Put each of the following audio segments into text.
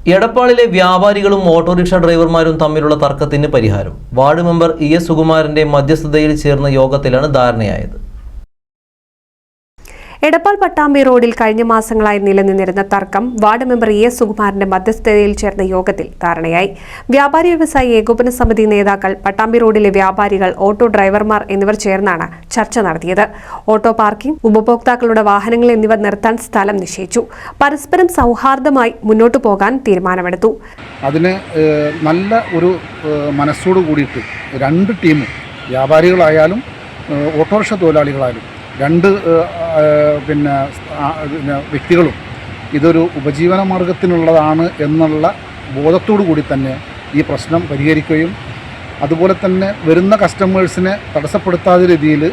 എടപ്പാളിലെ വ്യാപാരികളും ഓട്ടോറിക്ഷ ഡ്രൈവർമാരും തമ്മിലുള്ള തർക്കത്തിന് പരിഹാരം. വാർഡ് മെമ്പർ ES സുകുമാരന്റെ മധ്യസ്ഥതയിൽ ചേർന്ന യോഗത്തിലാണ് ധാരണയായത്. എടപ്പാൾ പട്ടാമ്പി റോഡിൽ കഴിഞ്ഞ മാസങ്ങളായി നിലനിന്നിരുന്ന തർക്കം വാർഡ് മെമ്പർ ES സുകുമാരന്റെ മധ്യസ്ഥതയിൽ ചേർന്ന യോഗത്തിൽ ധാരണയായി. വ്യാപാരി വ്യവസായി ഏകോപന സമിതി നേതാക്കൾ, പട്ടാമ്പി റോഡിലെ വ്യാപാരികൾ, ഓട്ടോ ഡ്രൈവർമാർ എന്നിവർ ചേർന്നാണ് ചർച്ച നടത്തിയത്. ഓട്ടോ പാർക്കിംഗ്, ഉപഭോക്താക്കളുടെ വാഹനങ്ങൾ എന്നിവ നിർത്താൻ സ്ഥലം നിശ്ചയിച്ചു. പരസ്പരം സൗഹാർദ്ദമായി മുന്നോട്ടു പോകാൻ തീരുമാനമെടുത്തു. അതിന് നല്ല ഒരു മനസ്സോട് കൂടിയിട്ട് രണ്ട് ടീമും, വ്യാപാരികളായാലും ഓട്ടോറിക്ഷ തൊഴിലാളികളായാലും, രണ്ട് വ്യക്തികളും ഇതൊരു ഉപജീവന മാർഗത്തിനുള്ളതാണ് എന്നുള്ള ബോധത്തോടു കൂടി തന്നെ ഈ പ്രശ്നം പരിഹരിക്കുകയും അതുപോലെ തന്നെ വരുന്ന കസ്റ്റമേഴ്സിനെ തടസ്സപ്പെടുത്താത്ത രീതിയിൽ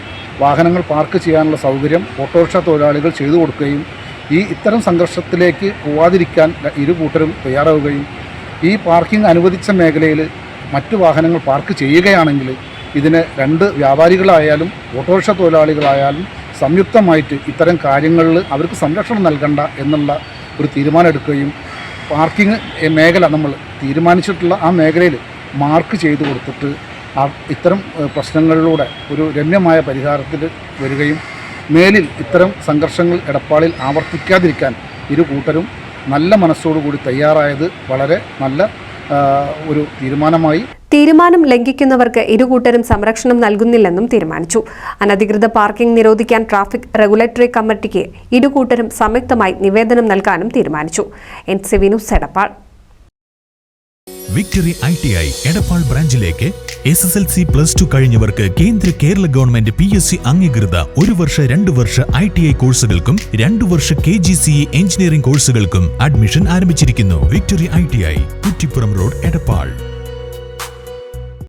വാഹനങ്ങൾ പാർക്ക് ചെയ്യാനുള്ള സൗകര്യം ഓട്ടോറിക്ഷ തൊഴിലാളികൾ ചെയ്തു കൊടുക്കുകയും ഇത്തരം സംഘർഷത്തിലേക്ക് പോവാതിരിക്കാൻ ഇരു കൂട്ടരും തയ്യാറാവുകയും ഈ പാർക്കിംഗ് അനുവദിച്ച മേഖലയിൽ മറ്റു വാഹനങ്ങൾ പാർക്ക് ചെയ്യുകയാണെങ്കിൽ ഇതിന് രണ്ട് വ്യാപാരികളായാലും ഓട്ടോറിക്ഷ തൊഴിലാളികളായാലും സംയുക്തമായിട്ട് ഇത്തരം കാര്യങ്ങളിൽ അവർക്ക് സംരക്ഷണം നൽകണ്ട എന്നുള്ള ഒരു തീരുമാനം എടുക്കുകയും പാർക്കിംഗ് മേഖല നമ്മൾ തീരുമാനിച്ചിട്ടുള്ള ആ മേഖലയിൽ മാർക്ക് ചെയ്തു കൊടുത്തിട്ട് ഇത്തരം പ്രശ്നങ്ങളിലൂടെ ഒരു രമ്യമായ പരിഹാരത്തിൽ വരികയും മേലിൽ ഇത്തരം സംഘർഷങ്ങൾ എടപ്പാളിൽ ആവർത്തിക്കാതിരിക്കാൻ ഇരു കൂട്ടരും നല്ല മനസ്സോടുകൂടി തയ്യാറായത് വളരെ നല്ല ഒരു തീരുമാനമായി. തീരുമാനം ലംഘിക്കുന്നവർക്ക് ഇരുകൂട്ടരും സംരക്ഷണം നൽകുന്നില്ലെന്നും തീരുമാനിച്ചു. അനധികൃത പാർക്കിംഗ് നിരോധിക്കാൻ ട്രാഫിക് റെഗുലേറ്ററി കമ്മിറ്റിക്ക് ഇരുകൂട്ടരും സംയുക്തമായി നിവേദനം നൽകാനും തീരുമാനിച്ചു. NCV news Edappal. Victory ITI Edappal ബ്രാഞ്ചിലേക്ക് SSLC+2 കഴിഞ്ഞവർക്ക് കേരള ഗവൺമെന്റ് PSC അംഗീകൃത 1 വർഷ 2 വർഷ ITI കോഴ്സുകൾക്കും 2 വർഷ KGCE എഞ്ചിനീയറിംഗ് കോഴ്സുകൾക്കും അഡ്മിഷൻ ആരംഭിച്ചിരിക്കുന്നു. Victory ITI Kuttippuram road, Edappal.